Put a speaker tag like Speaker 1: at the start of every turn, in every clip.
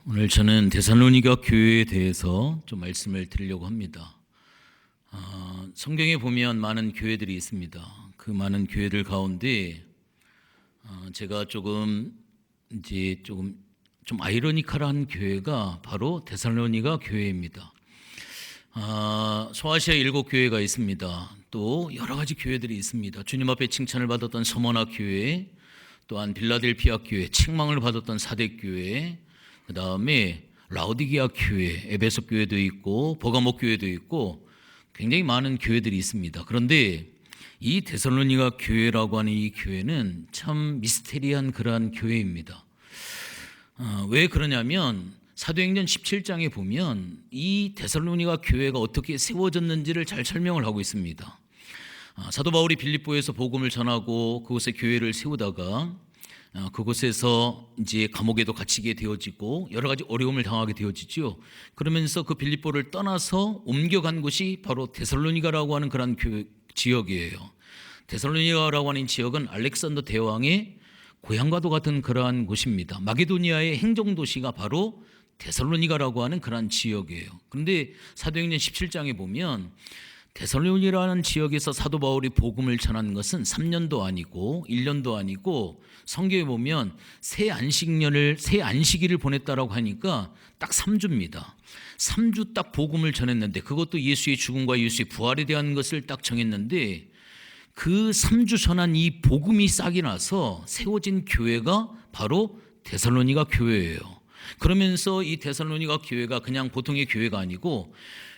Speaker 1: 오늘 저는 데살로니가 교회에 대해서 좀 말씀을 드리려고 합니다. 성경에 보면 많은 교회들이 있습니다. 그 많은 교회들 가운데 제가 조금 좀 아이러니컬한 교회가 바로 데살로니가 교회입니다. 소아시아 7교회가 있습니다. 또 여러 가지 교회들이 있습니다. 주님 앞에 칭찬을 받았던 서머나 교회, 또한 빌라델피아 교회, 책망을 받았던 사대교회, 그 다음에 라오디게아 교회, 에베소 교회도 있고 버가모 교회도 있고 굉장히 많은 교회들이 있습니다. 그런데 이 데살로니가 교회라고 하는 이 교회는 참 미스테리한 그러한 교회입니다. 왜 그러냐면 사도행전 17장에 보면 이 데살로니가 교회가 어떻게 세워졌는지를 잘 설명을 하고 있습니다. 사도 바울이 빌립보에서 복음을 전하고 그곳에 교회를 세우다가 그곳에서 이제 감옥에도 갇히게 되어지고 여러 가지 어려움을 당하게 되어지죠. 그러면서 그 빌립보를 떠나서 옮겨간 곳이 바로 데살로니가라고 하는 그런 지역이에요. 데살로니가라고 하는 지역은 알렉산더 대왕의 고향과도 같은 그러한 곳입니다. 마게도니아의 행정도시가 바로 데살로니가라고 하는 그러한 지역이에요. 그런데 사도행전 17장에 보면 데살로니가라는 지역에서 사도 바울이 복음을 전한 것은 3년도 아니고 1년도 아니고 성경에 보면 새 안식일을 보냈다라고 하니까 딱 3주입니다. 3주 딱 복음을 전했는데 그것도 예수의 죽음과 예수의 부활에 대한 것을 딱 정했는데 그 3주 전한 이 복음이 싹이 나서 세워진 교회가 바로 데살로니가 교회예요. 그러면서 이 데살로니가 교회가 그냥 보통의 교회가 아니고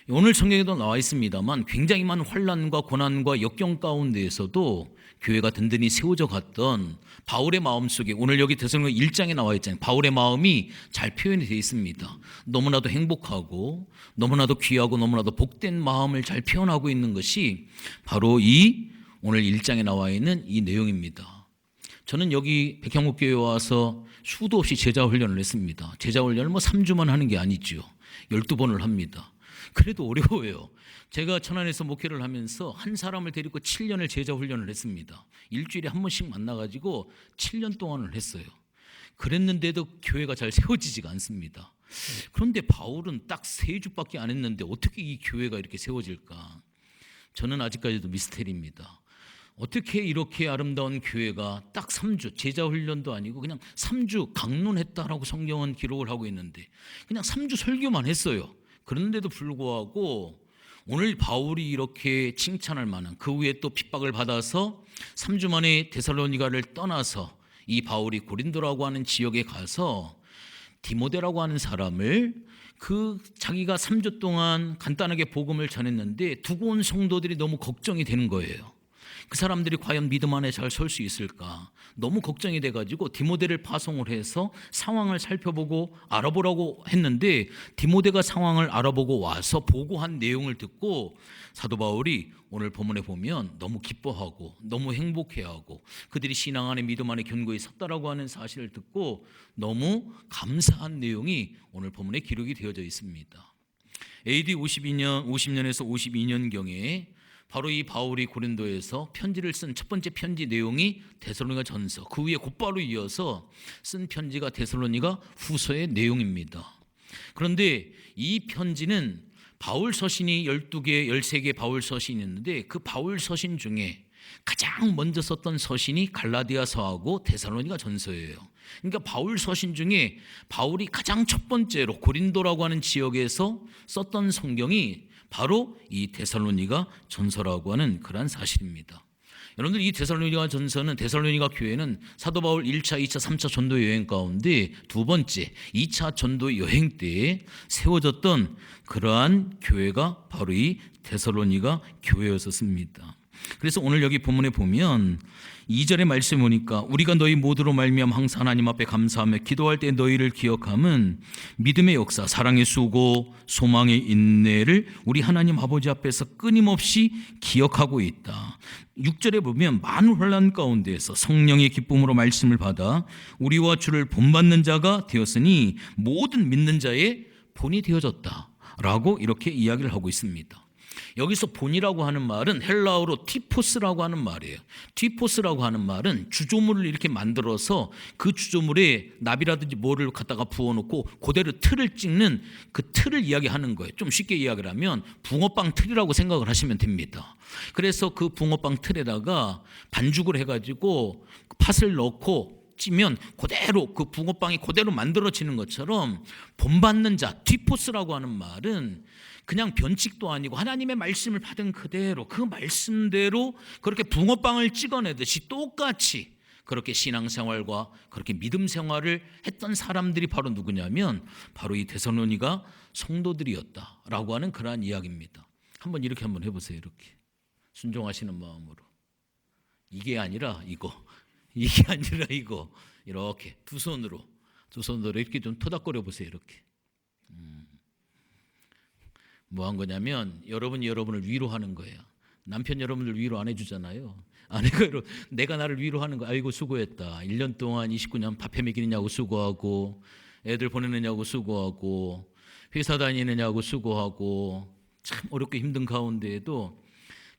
Speaker 1: 오늘 성경에도 나와 있습니다만 굉장히 많은 환난과 고난과 역경 가운데에서도 교회가 든든히 세워져 갔던 바울의 마음속에 오늘 여기 데살로니가 1장에 나와 있잖아요. 바울의 마음이 잘 표현이 되어 있습니다. 너무나도 행복하고 너무나도 귀하고 너무나도 복된 마음을 잘 표현하고 있는 것이 바로 이 오늘 1장에 나와 있는 이 내용입니다. 저는 여기 백향목교회에 와서 수도 없이 제자훈련을 했습니다. 제자훈련을 3주만 하는 게 아니죠. 12번을 합니다. 그래도 어려워요. 제가 천안에서 목회를 하면서 한 사람을 데리고 7년을 제자훈련을 했습니다. 일주일에 한 번씩 만나가지고 7년 동안을 했어요. 그랬는데도 교회가 잘 세워지지가 않습니다. 그런데 바울은 딱 3주밖에 안 했는데 어떻게 이 교회가 이렇게 세워질까? 저는 아직까지도 미스테리입니다. 어떻게 이렇게 아름다운 교회가 딱 3주, 제자훈련도 아니고 그냥 3주 강론했다라고 성경은 기록을 하고 있는데 그냥 3주 설교만 했어요. 그런데도 불구하고 오늘 바울이 이렇게 칭찬할 만한 그 후에 또 핍박을 받아서 3주 만에 데살로니가를 떠나서 이 바울이 고린도라고 하는 지역에 가서 디모데라고 하는 사람을 자기가 3주 동안 간단하게 복음을 전했는데 두고 온 성도들이 너무 걱정이 되는 거예요. 그 사람들이 과연 믿음 안에 잘 설 수 있을까? 너무 걱정이 돼가지고 디모데를 파송을 해서 상황을 살펴보고 알아보라고 했는데 디모데가 상황을 알아보고 와서 보고한 내용을 듣고 사도 바울이 오늘 본문에 보면 너무 기뻐하고 너무 행복해하고 그들이 신앙 안에 믿음 안에 견고히 섰다라고 하는 사실을 듣고 너무 감사한 내용이 오늘 본문에 기록이 되어져 있습니다. AD 50년에서 52년경에 바로 이 바울이 고린도에서 편지를 쓴 첫 번째 편지 내용이 데살로니가 전서, 그 위에 곧바로 이어서 쓴 편지가 데살로니가 후서의 내용입니다. 그런데 이 편지는 바울 서신이 12개, 13개 바울 서신이 있는데 그 바울 서신 중에 가장 먼저 썼던 서신이 갈라디아서하고 데살로니가 전서예요. 그러니까 바울 서신 중에 바울이 가장 첫 번째로 고린도라고 하는 지역에서 썼던 성경이 바로 이 데살로니가 전서라고 하는 그러한 사실입니다. 여러분들 이 데살로니가 전서는 데살로니가 교회는 사도 바울 1차, 2차, 3차 전도 여행 가운데 두 번째 2차 전도 여행 때에 세워졌던 그러한 교회가 바로 이 데살로니가 교회였었습니다. 그래서 오늘 여기 본문에 보면 2절의 말씀 보니까 우리가 너희 모두로 말미암아 항상 하나님 앞에 감사하며 기도할 때 너희를 기억함은 믿음의 역사, 사랑의 수고, 소망의 인내를 우리 하나님 아버지 앞에서 끊임없이 기억하고 있다. 6절에 보면 많은 혼란 가운데에서 성령의 기쁨으로 말씀을 받아 우리와 주를 본받는 자가 되었으니 모든 믿는 자의 본이 되어졌다 라고 이렇게 이야기를 하고 있습니다. 여기서 본이라고 하는 말은 헬라어로 티포스라고 하는 말이에요. 티포스라고 하는 말은 주조물을 이렇게 만들어서 그 주조물에 나비라든지 뭐를 갖다가 부어놓고 그대로 틀을 찍는 그 틀을 이야기하는 거예요. 좀 쉽게 이야기를 하면 붕어빵 틀이라고 생각을 하시면 됩니다. 그래서 그 붕어빵 틀에다가 반죽을 해가지고 팥을 넣고 찌면 그대로 그 붕어빵이 그대로 만들어지는 것처럼 본받는 자, 티포스라고 하는 말은 그냥 변칙도 아니고 하나님의 말씀을 받은 그대로 그 말씀대로 그렇게 붕어빵을 찍어내듯이 똑같이 그렇게 신앙생활과 그렇게 믿음 생활을 했던 사람들이 바로 누구냐면 바로 이 데살로니가 성도들이었다라고 하는 그러한 이야기입니다. 한번 이렇게 한번 해보세요. 이렇게 순종하시는 마음으로. 이게 아니라 이거, 이게 아니라 이거. 이렇게 두 손으로 이렇게 좀 토닥거려 보세요. 이렇게. 뭐 한 거냐면 여러분이 여러분을 위로하는 거예요. 남편 여러분들 위로 안 해주잖아요. 아내가 내가 나를 위로하는 거. 아이고 수고했다. 1년 동안 29년 밥 해먹이느냐고 수고하고, 애들 보내느냐고 수고하고, 회사 다니느냐고 수고하고, 참 어렵게 힘든 가운데에도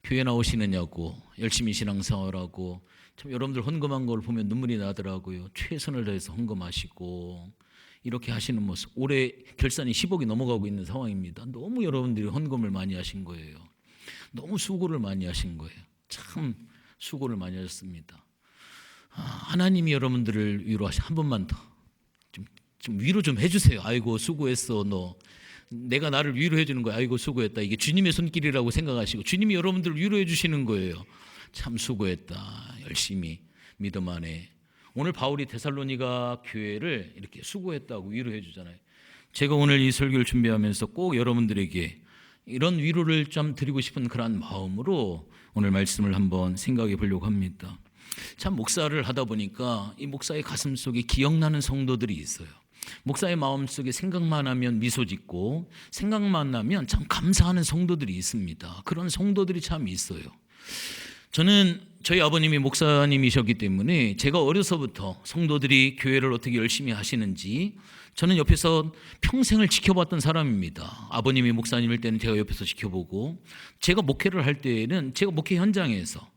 Speaker 1: 교회 나오시느냐고 열심히 신앙생활하고, 참 여러분들 헌금한 걸 보면 눈물이 나더라고요. 최선을 다해서 헌금하시고 이렇게 하시는 모습. 올해 결산이 10억이 넘어가고 있는 상황입니다. 너무 여러분들이 헌금을 많이 하신 거예요. 너무 수고를 많이 하신 거예요. 참 수고를 많이 하셨습니다. 하나님이 여러분들을 위로하시. 한 번만 더 좀 위로 좀 해주세요. 아이고 수고했어 너. 내가 나를 위로해 주는 거야. 아이고 수고했다. 이게 주님의 손길이라고 생각하시고 주님이 여러분들을 위로해 주시는 거예요. 참 수고했다. 열심히 믿음 안에. 오늘 바울이 데살로니가 교회를 이렇게 수고했다고 위로해 주잖아요. 제가 오늘 이 설교를 준비하면서 꼭 여러분들에게 이런 위로를 좀 드리고 싶은 그런 마음으로 오늘 말씀을 한번 생각해 보려고 합니다. 참 목사를 하다 보니까 이 목사의 가슴 속에 기억나는 성도들이 있어요. 목사의 마음속에 생각만 하면 미소 짓고 생각만 나면 참 감사하는 성도들이 있습니다. 그런 성도들이 참 있어요. 저는 저희 아버님이 목사님이셨기 때문에 제가 어려서부터 성도들이 교회를 어떻게 열심히 하시는지 저는 옆에서 평생을 지켜봤던 사람입니다. 아버님이 목사님일 때는 제가 옆에서 지켜보고, 제가 목회를 할 때에는 제가 목회 현장에서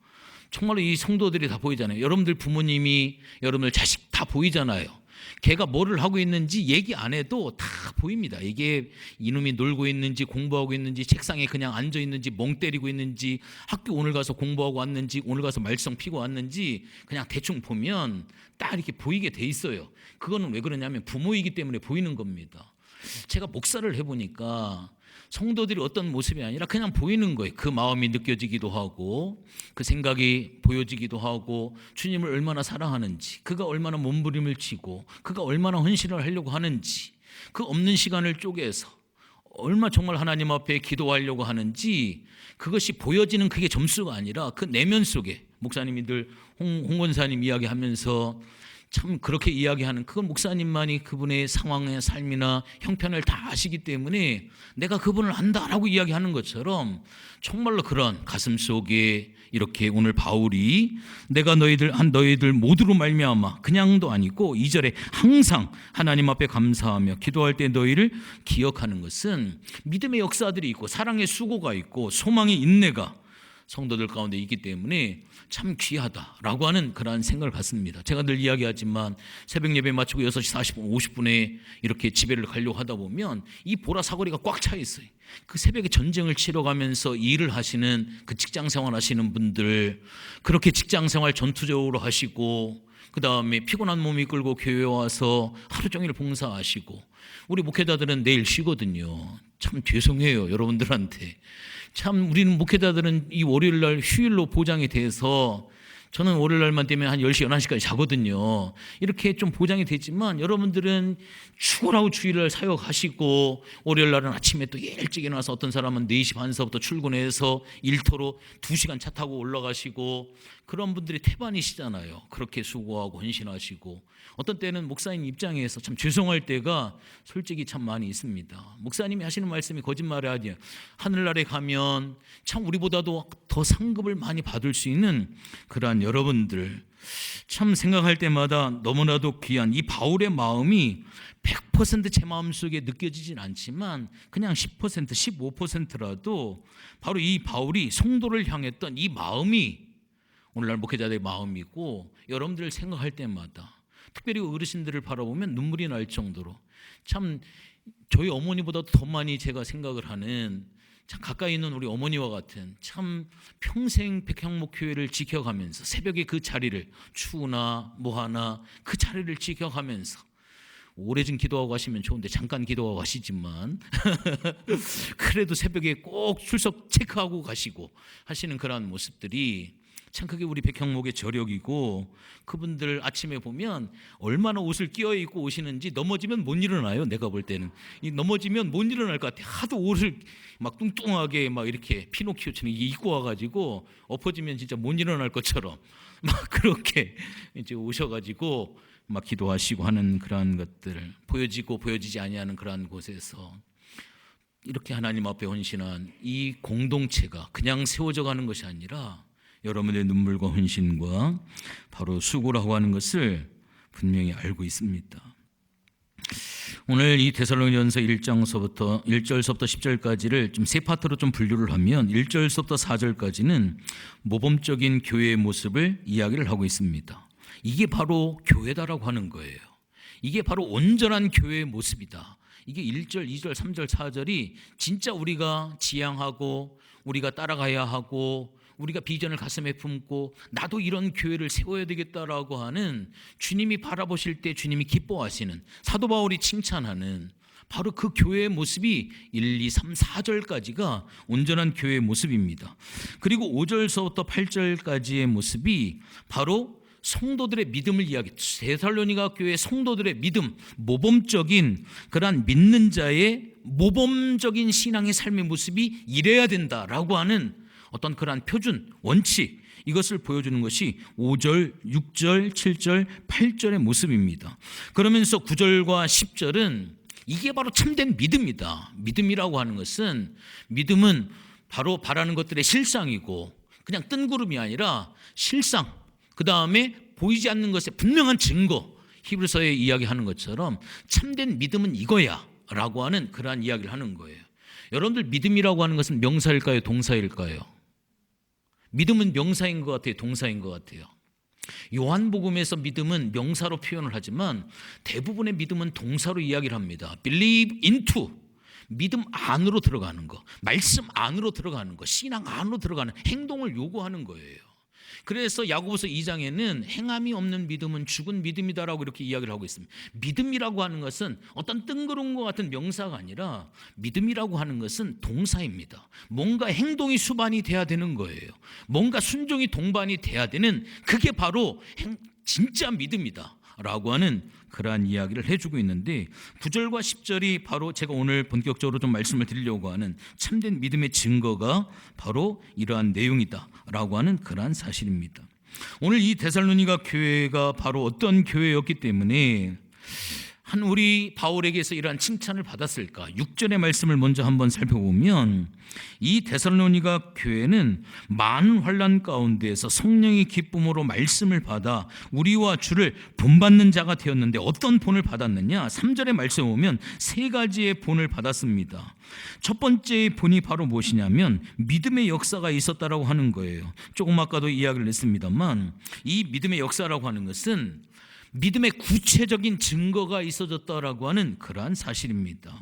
Speaker 1: 정말로 이 성도들이 다 보이잖아요. 여러분들 부모님이 여러분들 자식 다 보이잖아요. 걔가 뭐를 하고 있는지 얘기 안 해도 다 보입니다. 이게 이놈이 놀고 있는지 공부하고 있는지 책상에 그냥 앉아 있는지 멍 때리고 있는지 학교 오늘 가서 공부하고 왔는지 오늘 가서 말썽 피고 왔는지 그냥 대충 보면 딱 이렇게 보이게 돼 있어요. 그거는 왜 그러냐면 부모이기 때문에 보이는 겁니다. 제가 목사를 해보니까 성도들이 어떤 모습이 아니라 그냥 보이는 거예요. 그 마음이 느껴지기도 하고 그 생각이 보여지기도 하고 주님을 얼마나 사랑하는지, 그가 얼마나 몸부림을 치고 그가 얼마나 헌신을 하려고 하는지, 그 없는 시간을 쪼개서 얼마 정말 하나님 앞에 기도하려고 하는지, 그것이 보여지는 그게 점수가 아니라 그 내면 속에 목사님이 늘 홍 권사님 이야기하면서 참 그렇게 이야기하는, 그건 목사님만이 그분의 상황의 삶이나 형편을 다 아시기 때문에 내가 그분을 안다라고 이야기하는 것처럼 정말로 그런 가슴 속에 이렇게 오늘 바울이 내가 너희들 모두로 말미암아, 그냥도 아니고 2절에 항상 하나님 앞에 감사하며 기도할 때 너희를 기억하는 것은 믿음의 역사들이 있고 사랑의 수고가 있고 소망의 인내가 성도들 가운데 있기 때문에 참 귀하다라고 하는 그러한 생각을 갖습니다. 제가 늘 이야기하지만 새벽 예배 마치고 6시 40분, 50분에 이렇게 집에를 가려고 하다 보면 이 보라 사거리가 꽉 차 있어요. 그 새벽에 전쟁을 치러 가면서 일을 하시는 그 직장 생활 하시는 분들, 그렇게 직장 생활 전투적으로 하시고 그 다음에 피곤한 몸 이끌고 교회에 와서 하루 종일 봉사하시고, 우리 목회자들은 내일 쉬거든요. 참 죄송해요 여러분들한테. 참 우리는 목회자들은 이 월요일날 휴일로 보장이 돼서 저는 월요일날만 되면 한 10시 11시까지 자거든요. 이렇게 좀 보장이 되지만 여러분들은 축월하고 주일날 사역하시고 월요일날은 아침에 또 일찍 일어나서 어떤 사람은 4시 반서부터 출근해서 일터로 2시간 차 타고 올라가시고, 그런 분들이 태반이시잖아요. 그렇게 수고하고 헌신하시고, 어떤 때는 목사님 입장에서 참 죄송할 때가 솔직히 참 많이 있습니다. 목사님이 하시는 말씀이 거짓말이 아니에요. 하늘나라에 가면 참 우리보다도 더 상급을 많이 받을 수 있는 그러한 여러분들 참 생각할 때마다 너무나도 귀한 이 바울의 마음이 100% 제 마음속에 느껴지진 않지만 그냥 10%, 15%라도 바로 이 바울이 성도를 향했던 이 마음이 오늘날 목회자들의 마음이고, 여러분들 생각할 때마다 특별히 어르신들을 바라보면 눈물이 날 정도로 참 저희 어머니보다도 더 많이 제가 생각을 하는 참 가까이 있는 우리 어머니와 같은 참 평생 백향목교회를 지켜가면서 새벽에 그 자리를 추우나 뭐하나 그 자리를 지켜가면서 오래 좀 기도하고 가시면 좋은데 잠깐 기도하고 가시지만 그래도 새벽에 꼭 출석 체크하고 가시고 하시는 그러한 모습들이 참 그게 우리 백향목의 저력이고, 그분들 아침에 보면 얼마나 옷을 끼어 입고 오시는지 넘어지면 못 일어나요. 내가 볼 때는 넘어지면 못 일어날 것 같아. 하도 옷을 막 뚱뚱하게 막 이렇게 피노키오처럼 입고 와가지고 엎어지면 진짜 못 일어날 것처럼 막 그렇게 이제 오셔가지고 막 기도하시고 하는 그러한 것들, 보여지고 보여지지 아니하는 그러한 곳에서 이렇게 하나님 앞에 헌신한 이 공동체가 그냥 세워져 가는 것이 아니라 여러분의 눈물과 헌신과 바로 수고라고 하는 것을 분명히 알고 있습니다. 오늘 이 데살로니가전서 1장서부터 1절서부터 10절까지를 좀 세 파트로 좀 분류를 하면 1절서부터 4절까지는 모범적인 교회의 모습을 이야기를 하고 있습니다. 이게 바로 교회다라고 하는 거예요. 이게 바로 온전한 교회의 모습이다. 이게 1절, 2절, 3절, 4절이 진짜 우리가 지향하고 우리가 따라가야 하고 우리가 비전을 가슴에 품고 나도 이런 교회를 세워야 되겠다라고 하는, 주님이 바라보실 때 주님이 기뻐하시는, 사도 바울이 칭찬하는 바로 그 교회의 모습이 1, 2, 3, 4절까지가 온전한 교회의 모습입니다. 그리고 5절서부터 8절까지의 모습이 바로 성도들의 믿음을 이야기, 데살로니가 교회 성도들의 믿음, 모범적인 그러한 믿는 자의 모범적인 신앙의 삶의 모습이 이래야 된다라고 하는 어떤 그러한 표준, 원칙, 이것을 보여주는 것이 5절, 6절, 7절, 8절의 모습입니다. 그러면서 9절과 10절은 이게 바로 참된 믿음이다. 믿음이라고 하는 것은, 믿음은 바로 바라는 것들의 실상이고 그냥 뜬구름이 아니라 실상, 그 다음에 보이지 않는 것의 분명한 증거, 히브리서에 이야기하는 것처럼 참된 믿음은 이거야 라고 하는 그러한 이야기를 하는 거예요. 여러분들 믿음이라고 하는 것은 명사일까요? 동사일까요? 믿음은 명사인 것 같아요? 동사인 것 같아요? 요한복음에서 믿음은 명사로 표현을 하지만 대부분의 믿음은 동사로 이야기를 합니다. Believe into, 믿음 안으로 들어가는 거, 말씀 안으로 들어가는 거, 신앙 안으로 들어가는 행동을 요구하는 거예요. 그래서 야고보서 2장에는 행함이 없는 믿음은 죽은 믿음이다라고 이렇게 이야기를 하고 있습니다. 믿음이라고 하는 것은 어떤 뜬구름 것 같은 명사가 아니라 믿음이라고 하는 것은 동사입니다. 뭔가 행동이 수반이 돼야 되는 거예요. 뭔가 순종이 동반이 돼야 되는, 그게 바로 진짜 믿음이다 라고 하는 그러한 이야기를 해주고 있는데, 9절과 10절이 바로 제가 오늘 본격적으로 좀 말씀을 드리려고 하는 참된 믿음의 증거가 바로 이러한 내용이다 라고 하는 그러한 사실입니다. 오늘 이 데살로니가 교회가 바로 어떤 교회였기 때문에 한 우리 바울에게서 이러한 칭찬을 받았을까? 6절의 말씀을 먼저 한번 살펴보면, 이 데살로니가 교회는 많은 환난 가운데에서 성령의 기쁨으로 말씀을 받아 우리와 주를 본받는 자가 되었는데, 어떤 본을 받았느냐? 3절의 말씀에 보면 세 가지의 본을 받았습니다. 첫 번째의 본이 바로 무엇이냐면 믿음의 역사가 있었다라고 하는 거예요. 조금 아까도 이야기를 했습니다만, 이 믿음의 역사라고 하는 것은 믿음의 구체적인 증거가 있어졌다라고 하는 그러한 사실입니다.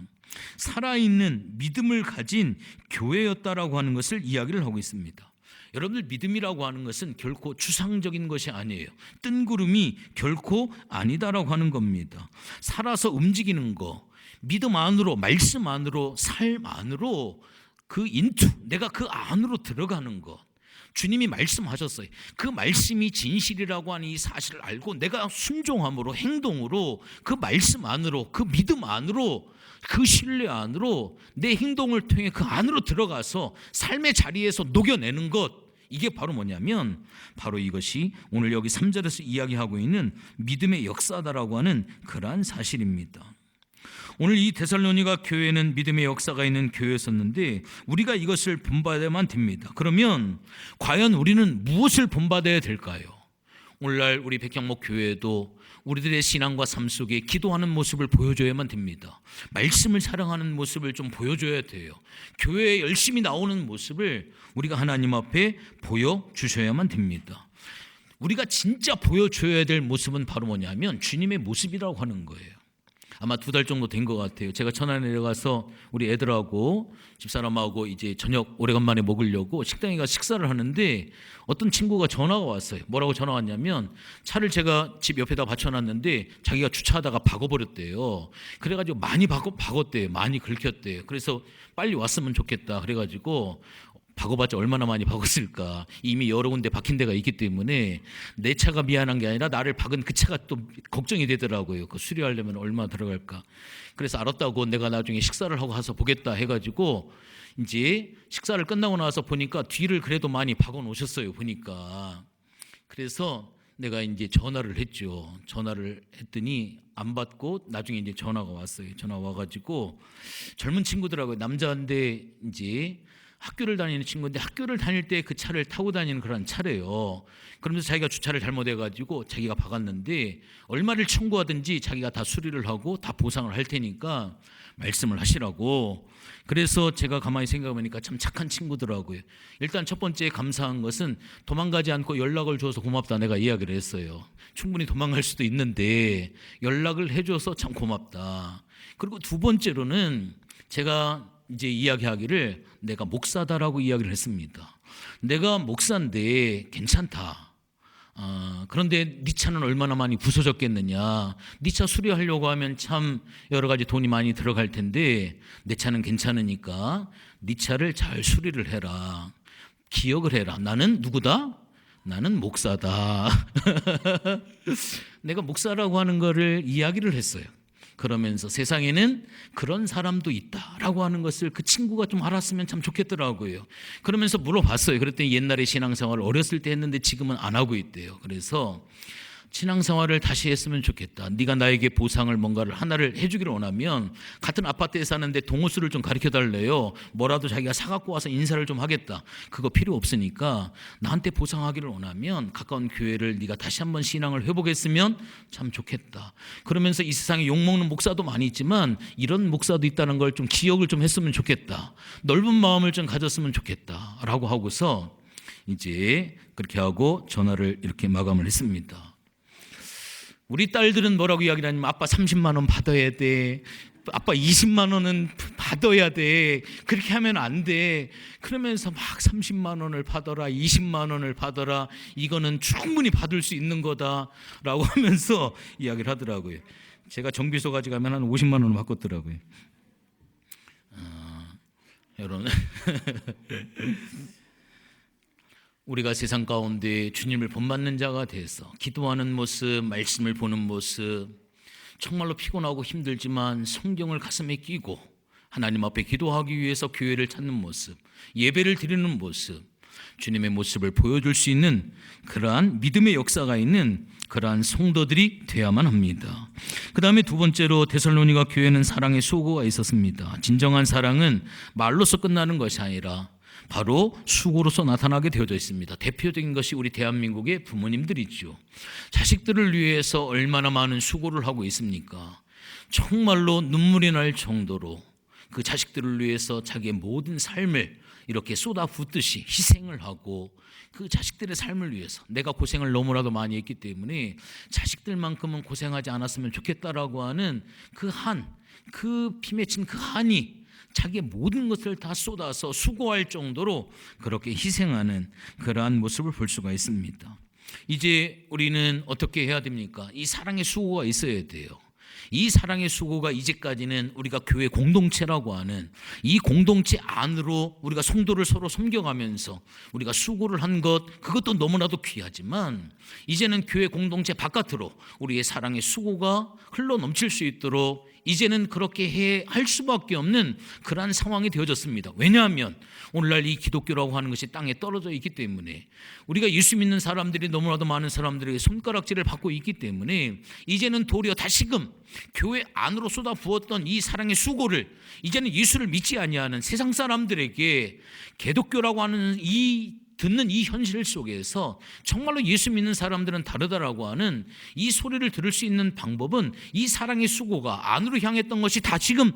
Speaker 1: 살아있는 믿음을 가진 교회였다라고 하는 것을 이야기를 하고 있습니다. 여러분들, 믿음이라고 하는 것은 결코 추상적인 것이 아니에요. 뜬구름이 결코 아니다라고 하는 겁니다. 살아서 움직이는 거, 믿음 안으로, 말씀 안으로, 삶 안으로, 그 인투, 내가 그 안으로 들어가는 것. 주님이 말씀하셨어요. 그 말씀이 진실이라고 하는 이 사실을 알고 내가 순종함으로, 행동으로, 그 말씀 안으로, 그 믿음 안으로, 그 신뢰 안으로 내 행동을 통해 그 안으로 들어가서 삶의 자리에서 녹여내는 것, 이게 바로 뭐냐면 바로 이것이 오늘 여기 3절에서 이야기하고 있는 믿음의 역사다라고 하는 그러한 사실입니다. 오늘 이 데살로니가 교회는 믿음의 역사가 있는 교회였었는데 우리가 이것을 본받아야만 됩니다. 그러면 과연 우리는 무엇을 본받아야 될까요? 오늘날 우리 백향목 교회도 우리들의 신앙과 삶 속에 기도하는 모습을 보여줘야만 됩니다. 말씀을 사랑하는 모습을 좀 보여줘야 돼요. 교회에 열심히 나오는 모습을 우리가 하나님 앞에 보여주셔야만 됩니다. 우리가 진짜 보여줘야 될 모습은 바로 뭐냐면 주님의 모습이라고 하는 거예요. 아마 2달 정도 된 것 같아요. 제가 천안에 내려가서 우리 애들하고 집사람하고 이제 저녁 오래간만에 먹으려고 식당에 가서 식사를 하는데 어떤 친구가 전화가 왔어요. 뭐라고 전화 왔냐면 차를 제가 집 옆에다 받쳐놨는데 자기가 주차하다가 박아버렸대요. 그래가지고 많이 박았대요. 많이 긁혔대요. 그래서 빨리 왔으면 좋겠다. 그래가지고 박아봤자 얼마나 많이 박았을까. 이미 여러 군데 박힌 데가 있기 때문에 내 차가 미안한 게 아니라 나를 박은 그 차가 또 걱정이 되더라고요. 그 수리하려면 얼마 들어갈까. 그래서 알았다고 내가 나중에 식사를 하고 가서 보겠다 해가지고 이제 식사를 끝나고 나서 보니까 뒤를 그래도 많이 박아 놓으셨어요. 보니까. 그래서 내가 이제 전화를 했죠. 전화를 했더니 안 받고 나중에 이제 전화가 왔어요. 전화 와가지고 젊은 친구들하고 남자인데 이제 학교를 다니는 친구인데 학교를 다닐 때 그 차를 타고 다니는 그런 차래요. 그러면서 자기가 주차를 잘못해가지고 자기가 박았는데 얼마를 청구하든지 자기가 다 수리를 하고 다 보상을 할 테니까 말씀을 하시라고. 그래서 제가 가만히 생각해보니까 참 착한 친구더라고요. 일단 첫 번째 감사한 것은 도망가지 않고 연락을 줘서 고맙다 내가 이야기를 했어요. 충분히 도망갈 수도 있는데 연락을 해줘서 참 고맙다. 그리고 두 번째로는 제가 이제 이야기하기를 내가 목사다라고 이야기를 했습니다. 내가 목사인데 괜찮다. 그런데 네 차는 얼마나 많이 부서졌겠느냐. 네 차 수리하려고 하면 참 여러 가지 돈이 많이 들어갈 텐데 내 차는 괜찮으니까 네 차를 잘 수리를 해라. 기억을 해라. 나는 누구다? 나는 목사다. 내가 목사라고 하는 거를 이야기를 했어요. 그러면서 세상에는 그런 사람도 있다라고 하는 것을 그 친구가 좀 알았으면 참 좋겠더라고요. 그러면서 물어봤어요. 그랬더니 옛날에 신앙생활을 어렸을 때 했는데 지금은 안 하고 있대요. 그래서 신앙생활을 다시 했으면 좋겠다. 네가 나에게 보상을 뭔가를 하나를 해주기를 원하면 같은 아파트에 사는데 동호수를 좀 가르쳐달래요. 뭐라도 자기가 사갖고 와서 인사를 좀 하겠다. 그거 필요 없으니까 나한테 보상하기를 원하면 가까운 교회를 네가 다시 한번 신앙을 회복했으면 참 좋겠다. 그러면서 이 세상에 욕먹는 목사도 많이 있지만 이런 목사도 있다는 걸 좀 기억을 좀 했으면 좋겠다. 넓은 마음을 좀 가졌으면 좋겠다 라고 하고서 이제 그렇게 하고 전화를 이렇게 마감을 했습니다. 우리 딸들은 뭐라고 이야기를 하냐면 아빠 30만 원 받아야 돼. 아빠 20만 원은 받아야 돼. 그렇게 하면 안 돼. 그러면서 막 30만 원을 받아라. 20만 원을 받아라. 이거는 충분히 받을 수 있는 거다라고 하면서 이야기를 하더라고요. 제가 정비소까지 가면 한 50만 원을 바꿨더라고요. 여러분 우리가 세상 가운데 주님을 본받는 자가 돼서 기도하는 모습, 말씀을 보는 모습, 정말로 피곤하고 힘들지만 성경을 가슴에 끼고 하나님 앞에 기도하기 위해서 교회를 찾는 모습, 예배를 드리는 모습, 주님의 모습을 보여줄 수 있는 그러한 믿음의 역사가 있는 그러한 성도들이 되어야만 합니다. 그 다음에 두 번째로 데살로니가 교회는 사랑의 수고가 있었습니다. 진정한 사랑은 말로서 끝나는 것이 아니라 바로 수고로서 나타나게 되어져 있습니다. 대표적인 것이 우리 대한민국의 부모님들이죠. 자식들을 위해서 얼마나 많은 수고를 하고 있습니까? 정말로 눈물이 날 정도로 그 자식들을 위해서 자기의 모든 삶을 이렇게 쏟아붓듯이 희생을 하고 그 자식들의 삶을 위해서 내가 고생을 너무나도 많이 했기 때문에 자식들만큼은 고생하지 않았으면 좋겠다라고 하는 그 피맺힌 그 한이 자기의 모든 것을 다 쏟아서 수고할 정도로 그렇게 희생하는 그러한 모습을 볼 수가 있습니다. 이제 우리는 어떻게 해야 됩니까? 이 사랑의 수고가 있어야 돼요. 이 사랑의 수고가 이제까지는 우리가 교회 공동체라고 하는 이 공동체 안으로 우리가 성도를 서로 섬겨가면서 우리가 수고를 한 것, 그것도 너무나도 귀하지만 이제는 교회 공동체 바깥으로 우리의 사랑의 수고가 흘러 넘칠 수 있도록 이제는 그렇게 할 수밖에 없는 그러한 상황이 되어졌습니다. 왜냐하면 오늘날 이 기독교라고 하는 것이 땅에 떨어져 있기 때문에 우리가 예수 믿는 사람들이 너무나도 많은 사람들에게 손가락질을 받고 있기 때문에 이제는 도리어 다시금 교회 안으로 쏟아부었던 이 사랑의 수고를 이제는 예수를 믿지 아니하는 세상 사람들에게 기독교라고 하는 이 듣는 이 현실 속에서 정말로 예수 믿는 사람들은 다르다라고 하는 이 소리를 들을 수 있는 방법은 이 사랑의 수고가 안으로 향했던 것이 다시금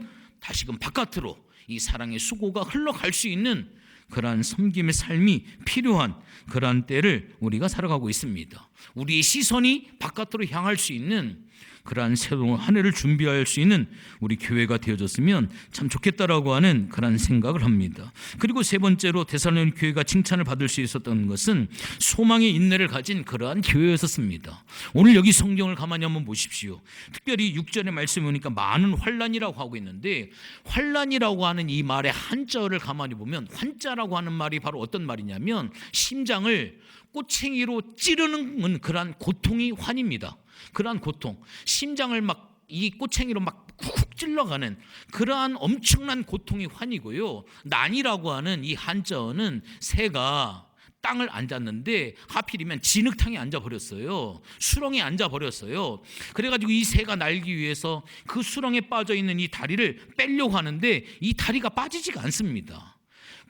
Speaker 1: 바깥으로 이 사랑의 수고가 흘러갈 수 있는 그러한 섬김의 삶이 필요한 그러한 때를 우리가 살아가고 있습니다. 우리의 시선이 바깥으로 향할 수 있는 그러한 새로운 한 해를 준비할 수 있는 우리 교회가 되어졌으면 참 좋겠다라고 하는 그런 생각을 합니다. 그리고 세 번째로 데살로니가 교회가 칭찬을 받을 수 있었던 것은 소망의 인내를 가진 그러한 교회였었습니다. 오늘 여기 성경을 가만히 한번 보십시오. 특별히 6절의 말씀에 보니까 많은 환난이라고 하고 있는데, 환난이라고 하는 이 말의 한자어를 가만히 보면 환자라고 하는 말이 바로 어떤 말이냐면 심장을 꼬챙이로 찌르는 그러한 고통이 환입니다. 그러한 고통, 심장을 막 이 꼬챙이로 막 쿡쿡 찔러가는 그러한 엄청난 고통이 환이고요. 난이라고 하는 이 한자어는 새가 땅을 앉았는데 하필이면 진흙탕에 앉아버렸어요. 수렁에 앉아버렸어요. 그래가지고 이 새가 날기 위해서 그 수렁에 빠져있는 이 다리를 빼려고 하는데 이 다리가 빠지지가 않습니다.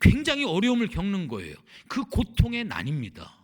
Speaker 1: 굉장히 어려움을 겪는 거예요. 그 고통의 난입니다.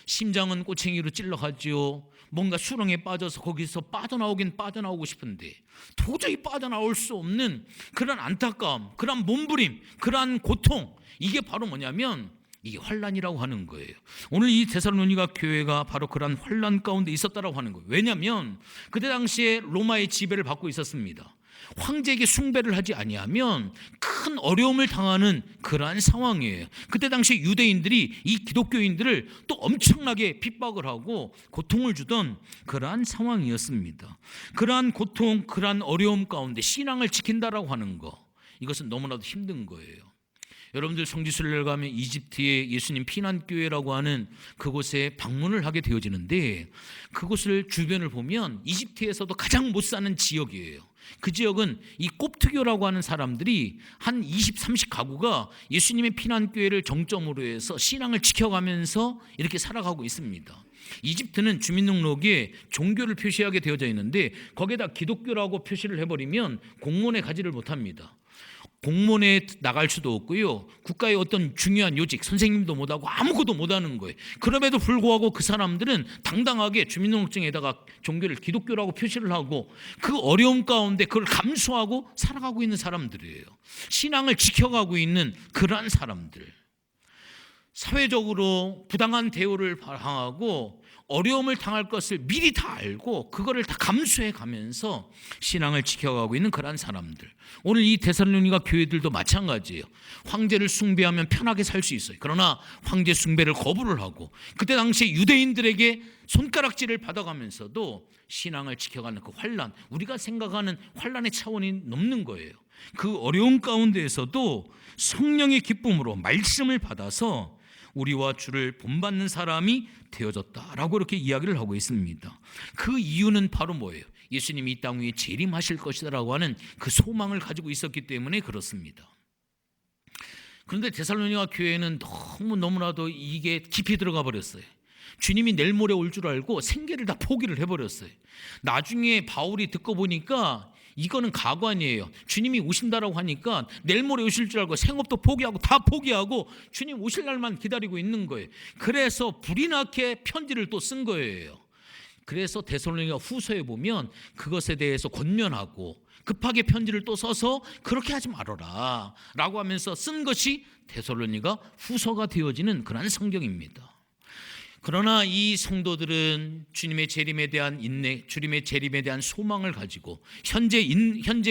Speaker 1: 심장은 꼬챙이로 찔러가지요. 뭔가 수렁에 빠져서 거기서 빠져나오긴 빠져나오고 싶은데 도저히 빠져나올 수 없는 그런 안타까움, 그런 몸부림, 그런 고통, 이게 바로 뭐냐면 이게 환난이라고 하는 거예요. 오늘 이 데살로니가 교회가 바로 그런 환난 가운데 있었다라고 하는 거예요. 왜냐하면 그때 당시에 로마의 지배를 받고 있었습니다. 황제에게 숭배를 하지 아니하면 큰 어려움을 당하는 그러한 상황이에요. 그때 당시 유대인들이 이 기독교인들을 또 엄청나게 핍박을 하고 고통을 주던 그러한 상황이었습니다. 그러한 고통, 그러한 어려움 가운데 신앙을 지킨다라고 하는 거, 이것은 너무나도 힘든 거예요. 여러분들 성지순례를 가면 이집트의 예수님 피난교회라고 하는 그곳에 방문을 하게 되어지는데, 그곳을 주변을 보면 이집트에서도 가장 못 사는 지역이에요. 그 지역은 이 콥트교라고 하는 사람들이 한 20, 30가구가 예수님의 피난교회를 정점으로 해서 신앙을 지켜가면서 이렇게 살아가고 있습니다. 이집트는 주민등록에 종교를 표시하게 되어져 있는데 거기에다 기독교라고 표시를 해버리면 공무원에 가지를 못합니다. 공무원에 나갈 수도 없고요. 국가의 어떤 중요한 요직, 선생님도 못하고 아무것도 못하는 거예요. 그럼에도 불구하고 그 사람들은 당당하게 주민등록증에다가 종교를 기독교라고 표시를 하고 그 어려움 가운데 그걸 감수하고 살아가고 있는 사람들이에요. 신앙을 지켜가고 있는 그러한 사람들. 사회적으로 부당한 대우를 당하고 어려움을 당할 것을 미리 다 알고 그거를 다 감수해 가면서 신앙을 지켜가고 있는 그러한 사람들. 오늘 이 데살로니가 교회들도 마찬가지예요. 황제를 숭배하면 편하게 살 수 있어요. 그러나 황제 숭배를 거부를 하고 그때 당시에 유대인들에게 손가락질을 받아가면서도 신앙을 지켜가는 그 환난, 우리가 생각하는 환난의 차원이 넘는 거예요. 그 어려움 가운데에서도 성령의 기쁨으로 말씀을 받아서 우리와 주를 본받는 사람이 되어졌다라고 이렇게 이야기를 하고 있습니다. 그 이유는 바로 뭐예요? 예수님이 이 땅 위에 재림하실 것이라고 하는 그 소망을 가지고 있었기 때문에 그렇습니다. 그런데 데살로니가 교회는 너무나도 이게 깊이 들어가 버렸어요. 주님이 내일 모레 올 줄 알고 생계를 다 포기를 해버렸어요. 나중에 바울이 듣고 보니까 이거는 가관이에요. 주님이 오신다라고 하니까 내일 모레 오실 줄 알고 생업도 포기하고 다 포기하고 주님 오실 날만 기다리고 있는 거예요. 그래서 불이 나게 편지를 또 쓴 거예요. 그래서 데살로니가 후서에 보면 그것에 대해서 권면하고 급하게 편지를 또 써서 그렇게 하지 말아라 라고 하면서 쓴 것이 데살로니가 후서가 되어지는 그런 성경입니다. 그러나 이 성도들은 주님의 재림에 대한 인내, 주님의 재림에 대한 소망을 가지고 현재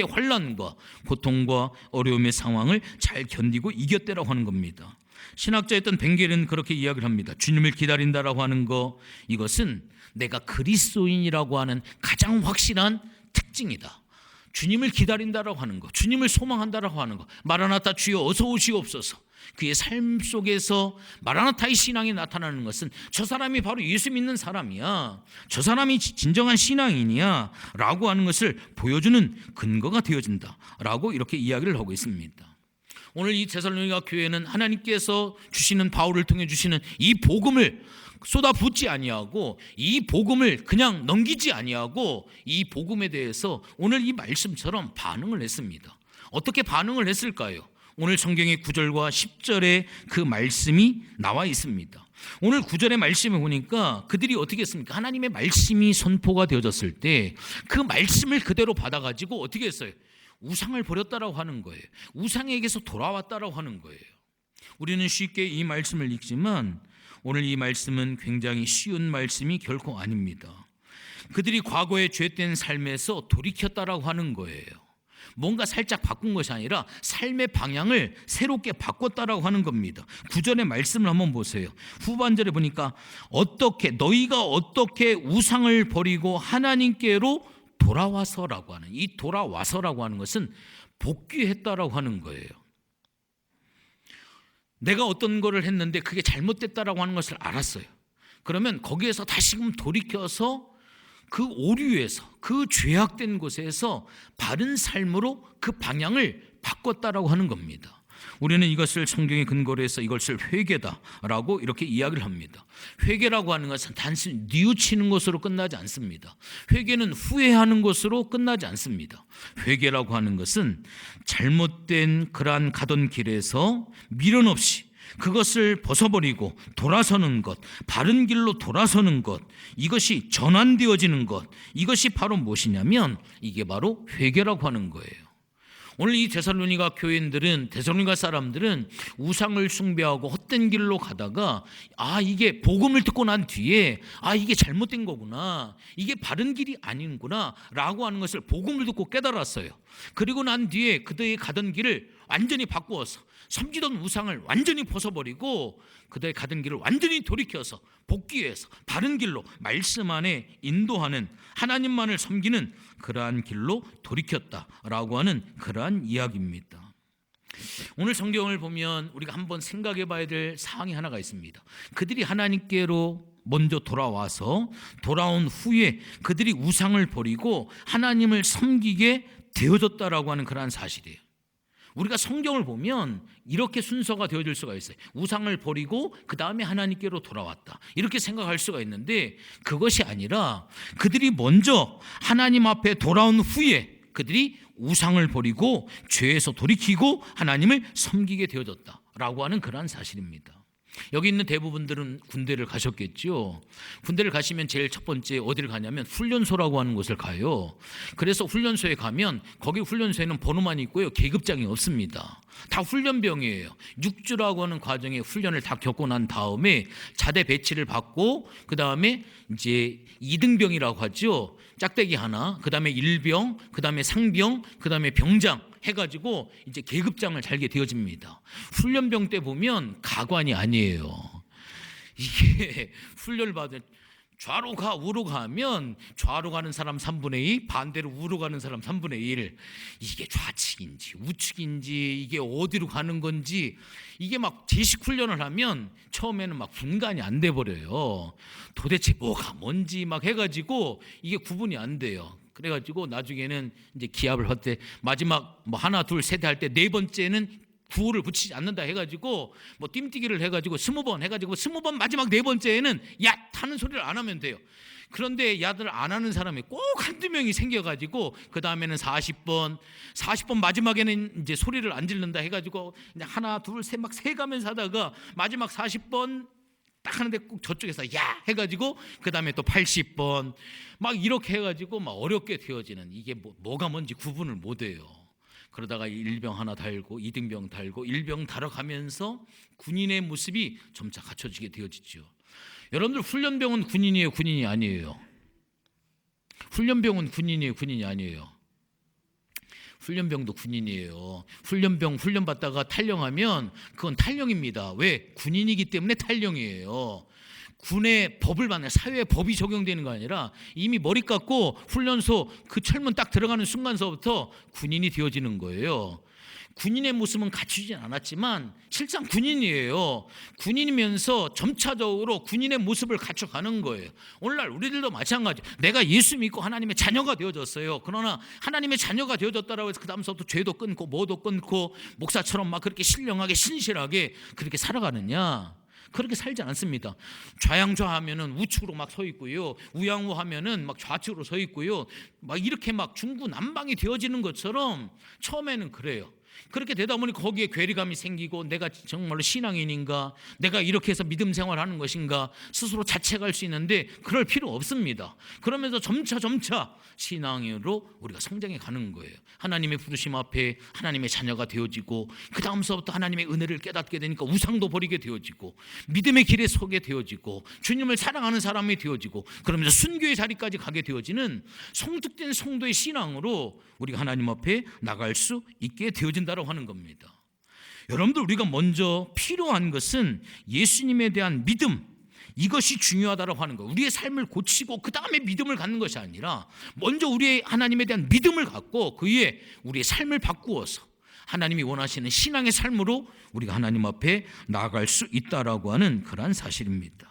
Speaker 1: 환난과 고통과 어려움의 상황을 잘 견디고 이겼다라고 하는 겁니다. 신학자였던 벵겔은 그렇게 이야기를 합니다. 주님을 기다린다라고 하는 거, 이것은 내가 그리스도인이라고 하는 가장 확실한 특징이다. 주님을 기다린다라고 하는 거, 주님을 소망한다라고 하는 거, 마라나타 주여 어서 오시옵소서. 그의 삶 속에서 마라나타의 신앙이 나타나는 것은 저 사람이 바로 예수 믿는 사람이야, 저 사람이 진정한 신앙인이야 라고 하는 것을 보여주는 근거가 되어진다 라고 이렇게 이야기를 하고 있습니다. 오늘 이 데살로니가 교회는 하나님께서 주시는, 바울을 통해 주시는 이 복음을 쏟아붓지 아니하고 이 복음을 그냥 넘기지 아니하고 이 복음에 대해서 오늘 이 말씀처럼 반응을 했습니다. 어떻게 반응을 했을까요? 오늘 성경의 9절과 10절에 그 말씀이 나와 있습니다. 오늘 9절의 말씀을 보니까 그들이 어떻게 했습니까? 하나님의 말씀이 선포가 되어졌을 때 그 말씀을 그대로 받아가지고 어떻게 했어요? 우상을 버렸다라고 하는 거예요. 우상에게서 돌아왔다라고 하는 거예요. 우리는 쉽게 이 말씀을 읽지만 오늘 이 말씀은 굉장히 쉬운 말씀이 결코 아닙니다. 그들이 과거의 죄된 삶에서 돌이켰다라고 하는 거예요. 뭔가 살짝 바꾼 것이 아니라 삶의 방향을 새롭게 바꿨다라고 하는 겁니다. 9절의 말씀을 한번 보세요. 후반절에 보니까 너희가 어떻게 우상을 버리고 하나님께로 돌아와서라고 하는, 이 돌아와서라고 하는 것은 복귀했다라고 하는 거예요. 내가 어떤 거를 했는데 그게 잘못됐다라고 하는 것을 알았어요. 그러면 거기에서 다시금 돌이켜서 그 오류에서, 그 죄악된 곳에서 바른 삶으로 그 방향을 바꿨다라고 하는 겁니다. 우리는 이것을 성경에 근거로 해서 이것을 회개다라고 이렇게 이야기를 합니다. 회개라고 하는 것은 단순히 뉘우치는 것으로 끝나지 않습니다. 회개는 후회하는 것으로 끝나지 않습니다. 회개라고 하는 것은 잘못된 그러한 가던 길에서 미련 없이 그것을 벗어버리고 돌아서는 것, 바른 길로 돌아서는 것, 이것이 전환되어지는 것, 이것이 바로 무엇이냐면 이게 바로 회개라고 하는 거예요. 오늘 이 데살로니가 교인들은, 데살로니가 사람들은 우상을 숭배하고 헛된 길로 가다가 이게 복음을 듣고 난 뒤에 이게 잘못된 거구나, 이게 바른 길이 아닌구나 라고 하는 것을 복음을 듣고 깨달았어요. 그리고 난 뒤에 그들이 가던 길을 완전히 바꾸어서 섬기던 우상을 완전히 벗어버리고 그들이 가던 길을 완전히 돌이켜서 복귀해서 바른 길로 말씀 안에 인도하는, 하나님만을 섬기는 그러한 길로 돌이켰다라고 하는 그러한 이야기입니다. 오늘 성경을 보면 우리가 한번 생각해 봐야 될 사항이 하나가 있습니다. 그들이 하나님께로 먼저 돌아온 후에 그들이 우상을 버리고 하나님을 섬기게 되어졌다라고 하는 그러한 사실이에요. 우리가 성경을 보면 이렇게 순서가 되어질 수가 있어요. 우상을 버리고 그 다음에 하나님께로 돌아왔다, 이렇게 생각할 수가 있는데 그것이 아니라 그들이 먼저 하나님 앞에 돌아온 후에 그들이 우상을 버리고 죄에서 돌이키고 하나님을 섬기게 되어졌다라고 하는 그러한 사실입니다. 여기 있는 대부분들은 군대를 가셨겠죠. 군대를 가시면 제일 첫 번째 어디를 가냐면 훈련소라고 하는 곳을 가요. 그래서 훈련소에 가면 거기 훈련소에는 번호만 있고요, 계급장이 없습니다. 다 훈련병이에요. 6주라고 하는 과정에 훈련을 다 겪고 난 다음에 자대 배치를 받고 그 다음에 이제 2등병이라고 하죠. 짝대기 하나, 그 다음에 1병, 그 다음에 상병, 그 다음에 병장 해가지고 이제 계급장을 달게 되어집니다. 훈련병 때 보면 가관이 아니에요. 이게 훈련을 받을 좌로 가 우로 가면 좌로 가는 사람 3분의 2, 반대로 우로 가는 사람 3분의 1. 이게 좌측인지 우측인지 이게 어디로 가는 건지 이게 막 제식 훈련을 하면 처음에는 막 분간이 안 돼 버려요. 도대체 뭐가 뭔지 막 해가지고 이게 구분이 안 돼요. 그래가지고 나중에는 이제 기합을 할 때 마지막 뭐 하나 둘 셋 할 때 네 번째는 구호를 붙이지 않는다 해가지고 뭐 뜀뛰기를 해가지고 20번 해가지고 20번 마지막 네 번째에는 야 하는 소리를 안 하면 돼요. 그런데 야들 안 하는 사람이 꼭 한두 명이 생겨가지고 그 다음에는 40번 마지막에는 이제 소리를 안 지른다 해가지고 하나 둘 셋 막 세가면서 하다가 마지막 40번 딱 하는데 꼭 저쪽에서 야 해가지고 그 다음에 또 80번 막 이렇게 해가지고 막 어렵게 되어지는, 이게 뭐가 뭔지 구분을 못해요. 그러다가 1병 하나 달고 2등병 달고 1병 달아가면서 군인의 모습이 점차 갖춰지게 되어지죠. 여러분들 훈련병은 군인이에요, 군인이 아니에요? 훈련병은 군인이에요, 군인이 아니에요? 훈련병도 군인이에요. 훈련병 훈련받다가 탈영하면 그건 탈영입니다. 왜? 군인이기 때문에 탈영이에요. 군의 법을 받는, 사회의 법이 적용되는 거 아니라 이미 머리 깎고 훈련소 그 철문 딱 들어가는 순간서부터 군인이 되어지는 거예요. 군인의 모습은 갖추지 않았지만 실상 군인이에요. 군인이면서 점차적으로 군인의 모습을 갖춰가는 거예요. 오늘날 우리들도 마찬가지. 내가 예수 믿고 하나님의 자녀가 되어졌어요. 그러나 하나님의 자녀가 되어졌다라고 해서 그 다음서부터 죄도 끊고 뭐도 끊고 목사처럼 막 그렇게 신령하게 신실하게 그렇게 살아가느냐? 그렇게 살지 않습니다. 좌양좌하면은 우측으로 막 서 있고요, 우양우하면은 막 좌측으로 서 있고요, 막 이렇게 막 중구난방이 되어지는 것처럼 처음에는 그래요. 그렇게 되다 보니 거기에 괴리감이 생기고 내가 정말로 신앙인인가, 내가 이렇게 해서 믿음 생활하는 것인가 스스로 자책할 수 있는데 그럴 필요 없습니다. 그러면서 점차 신앙으로 우리가 성장해 가는 거예요. 하나님의 부르심 앞에 하나님의 자녀가 되어지고 그 다음서부터 하나님의 은혜를 깨닫게 되니까 우상도 버리게 되어지고 믿음의 길에 서게 되어지고 주님을 사랑하는 사람이 되어지고 그러면서 순교의 자리까지 가게 되어지는 성숙된 성도의 신앙으로 우리가 하나님 앞에 나갈 수 있게 되어진다고 하는 겁니다. 여러분들, 우리가 먼저 필요한 것은 예수님에 대한 믿음, 이것이 중요하다고 하는 거예요. 우리의 삶을 고치고 그 다음에 믿음을 갖는 것이 아니라 먼저 우리의 하나님에 대한 믿음을 갖고 그 위에 우리의 삶을 바꾸어서 하나님이 원하시는 신앙의 삶으로 우리가 하나님 앞에 나아갈 수 있다라고 하는 그러한 사실입니다.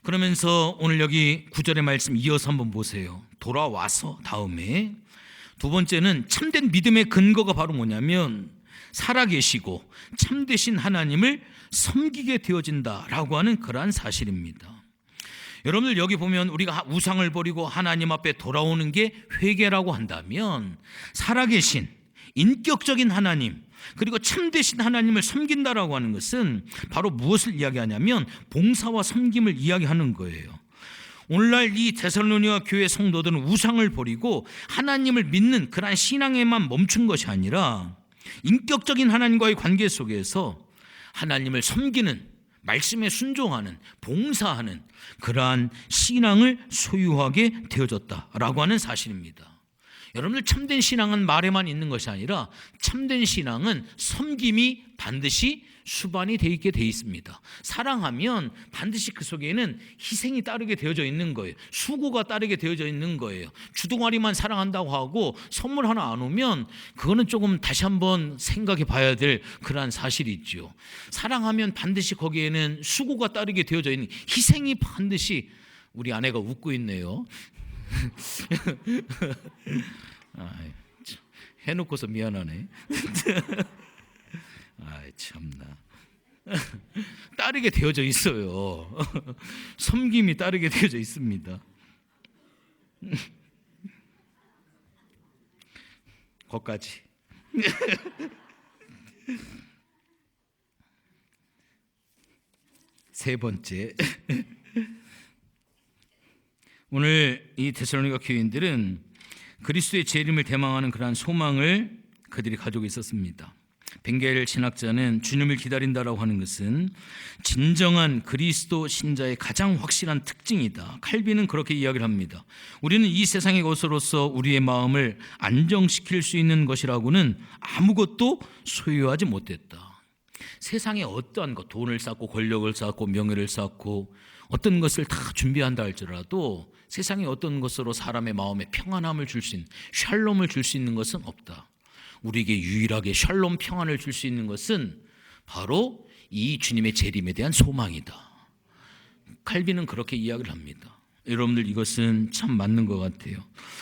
Speaker 1: 그러면서 오늘 여기 9절의 말씀 이어서 한번 보세요. 돌아와서 다음에 두 번째는 참된 믿음의 근거가 바로 뭐냐면 살아계시고 참되신 하나님을 섬기게 되어진다라고 하는 그러한 사실입니다. 여러분들, 여기 보면 우리가 우상을 버리고 하나님 앞에 돌아오는 게 회개라고 한다면 살아계신 인격적인 하나님 그리고 참되신 하나님을 섬긴다라고 하는 것은 바로 무엇을 이야기하냐면 봉사와 섬김을 이야기하는 거예요. 오늘날 이 데살로니가 교회 성도들은 우상을 버리고 하나님을 믿는 그러한 신앙에만 멈춘 것이 아니라 인격적인 하나님과의 관계 속에서 하나님을 섬기는, 말씀에 순종하는, 봉사하는 그러한 신앙을 소유하게 되어졌다라고 하는 사실입니다. 여러분들, 참된 신앙은 말에만 있는 것이 아니라 참된 신앙은 섬김이 반드시 수반이 되어 있게 되어 있습니다. 사랑하면 반드시 그 속에는 희생이 따르게 되어져 있는 거예요. 수고가 따르게 되어져 있는 거예요. 주둥아리만 사랑한다고 하고 선물 하나 안 오면 그거는 조금 다시 한번 생각해 봐야 될 그러한 사실이 있죠. 사랑하면 반드시 거기에는 수고가 따르게 되어져 있는, 희생이 반드시. 우리 아내가 웃고 있네요. 해놓고서 미안하네. 아이, 참나. 따르게 되어져 있어요. 섬김이 따르게 되어져 있습니다. 거기까지. 세 번째, 오늘 이 데살로니가 교인들은 그리스도의 재림을 대망하는 그러한 소망을 그들이 가지고 있었습니다. 벵겔 신학자는 주님을 기다린다라고 하는 것은 진정한 그리스도 신자의 가장 확실한 특징이다. 칼빈은 그렇게 이야기를 합니다. 우리는 이 세상의 것으로서 우리의 마음을 안정시킬 수 있는 것이라고는 아무것도 소유하지 못했다. 세상에 어떠한 것, 돈을 쌓고 권력을 쌓고 명예를 쌓고 어떤 것을 다 준비한다 할지라도 세상에 어떤 것으로 사람의 마음에 평안함을 줄 수 있는, 샬롬을 줄 수 있는 것은 없다. 우리에게 유일하게 샬롬, 평안을 줄 수 있는 것은 바로 이 주님의 재림에 대한 소망이다. 칼빈은 그렇게 이야기를 합니다. 여러분들, 이것은 참 맞는 것 같아요.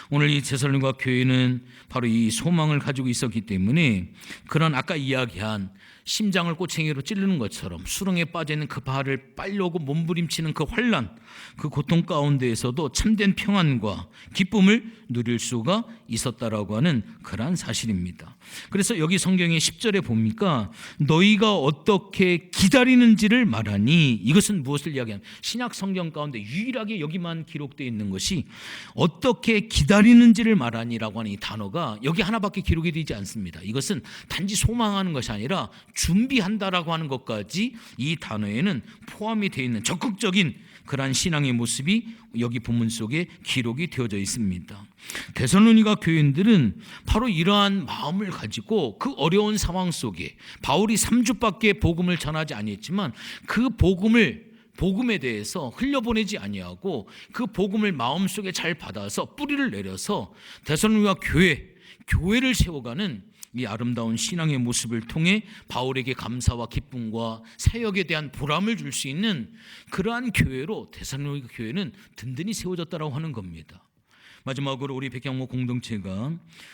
Speaker 1: 오늘 이 데살로니가 교회는 바로 이 소망을 가지고 있었기 때문에 그런 아까 이야기한 심장을 꼬챙이로 찌르는 것처럼 수렁에 빠져있는 그 발을 빨려오고 몸부림치는 그 환난, 그 고통 가운데에서도 참된 평안과 기쁨을 누릴 수가 있었다라고 하는 그러한 사실입니다. 그래서 여기 성경의 10절에 보니까 너희가 어떻게 기다리는지를 말하니, 이것은 무엇을 이야기하냐면 신약 성경 가운데 유일하게 여기만 기록되어 있는 것이 어떻게 기다리는지를 말하니라고 하는 이 단어가 여기 하나밖에 기록이 되지 않습니다. 이것은 단지 소망하는 것이 아니라 준비한다라고 하는 것까지 이 단어에는 포함이 되어 있는 적극적인 그러한 신앙의 모습이 여기 본문 속에 기록이 되어져 있습니다. 데살로니가 교인들은 바로 이러한 마음을 가지고 그 어려운 상황 속에 바울이 3주밖에 복음을 전하지 아니했지만 그 복음에 대해서 흘려보내지 아니하고 그 복음을 마음속에 잘 받아서 뿌리를 내려서 데살로니가 교회를 세워가는 이 아름다운 신앙의 모습을 통해 바울에게 감사와 기쁨과 사역에 대한 보람을 줄 수 있는 그러한 교회로 데살로니가 교회는 든든히 세워졌다고 하는 겁니다. 마지막으로 우리 백향목 공동체가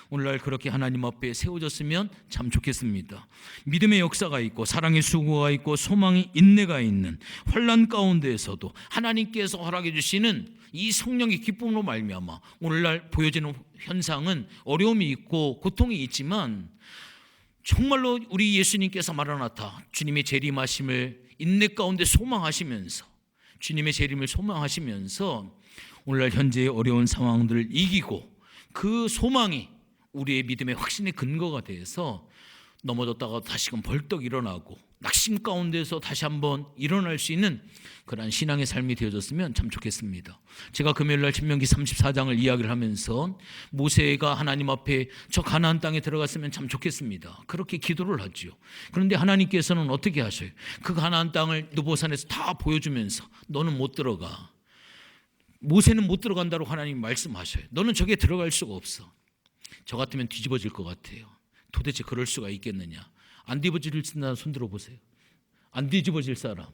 Speaker 1: 오늘날 그렇게 하나님 앞에 세워졌으면 참 좋겠습니다. 믿음의 역사가 있고 사랑의 수고가 있고 소망의 인내가 있는 환난 가운데에서도 하나님께서 허락해 주시는 이 성령의 기쁨으로 말미암아 오늘날 보여지는 현상은 어려움이 있고 고통이 있지만 정말로 우리 예수님께서 마라나타 주님의 재림하심을 인내 가운데 소망하시면서 주님의 재림을 소망하시면서 오늘날 현재의 어려운 상황들을 이기고 그 소망이 우리의 믿음의 확신의 근거가 돼서 넘어졌다가 다시금 벌떡 일어나고 낙심 가운데서 다시 한번 일어날 수 있는 그러한 신앙의 삶이 되어졌으면 참 좋겠습니다. 제가 금요일날 신명기 34장을 이야기를 하면서 모세가 하나님 앞에 저 가나안 땅에 들어갔으면 참 좋겠습니다. 그렇게 기도를 하죠. 그런데 하나님께서는 어떻게 하셔요? 그 가나안 땅을 느보산에서 다 보여주면서 너는 못 들어가. 모세는 못 들어간다고 하나님 말씀하셔요. 너는 저기에 들어갈 수가 없어. 저 같으면 뒤집어질 것 같아요. 도대체 그럴 수가 있겠느냐? 안 뒤집어질 사람 손 들어보세요. 안 뒤집어질 사람.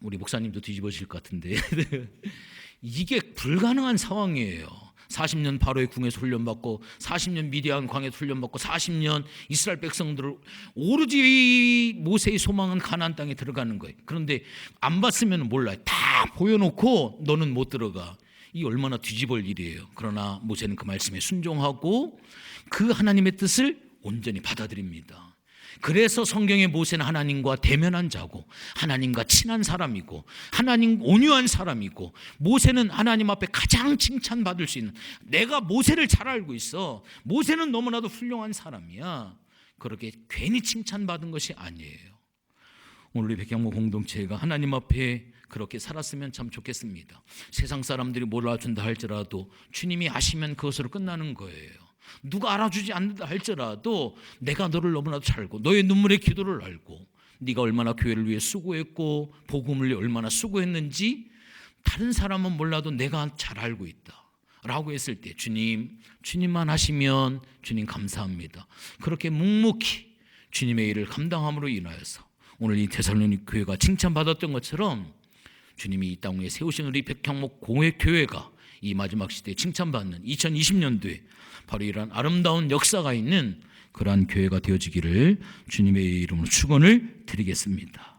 Speaker 1: 우리 목사님도 뒤집어질 것 같은데 이게 불가능한 상황이에요. 40년 바로의 궁에서 훈련받고 40년 미디안 광에서 훈련받고 40년 이스라엘 백성들을 오로지 모세의 소망은 가나안 땅에 들어가는 거예요. 그런데 안 봤으면 몰라요. 다 보여놓고 너는 못 들어가. 이 얼마나 뒤집을 일이에요. 그러나 모세는 그 말씀에 순종하고 그 하나님의 뜻을 온전히 받아들입니다. 그래서 성경의 모세는 하나님과 대면한 자고 하나님과 친한 사람이고 하나님 온유한 사람이고 모세는 하나님 앞에 가장 칭찬받을 수 있는, 내가 모세를 잘 알고 있어. 모세는 너무나도 훌륭한 사람이야. 그렇게 괜히 칭찬받은 것이 아니에요. 오늘 우리 백향목 공동체가 하나님 앞에 그렇게 살았으면 참 좋겠습니다. 세상 사람들이 몰라준다 할지라도 주님이 아시면 그것으로 끝나는 거예요. 누가 알아주지 않는다 할지라도 내가 너를 너무나도 잘 알고 너의 눈물의 기도를 알고 네가 얼마나 교회를 위해 수고했고 복음을 위해 얼마나 수고했는지 다른 사람은 몰라도 내가 잘 알고 있다 라고 했을 때 주님만 하시면 주님 감사합니다. 그렇게 묵묵히 주님의 일을 감당함으로 인하여서 오늘 이 데살로니가 교회가 칭찬받았던 것처럼 주님이 이 땅 위에 세우신 우리 백향목 공회교회가 이 마지막 시대에 칭찬받는 2020년도에 바로 이러한 아름다운 역사가 있는 그러한 교회가 되어지기를 주님의 이름으로 축원을 드리겠습니다.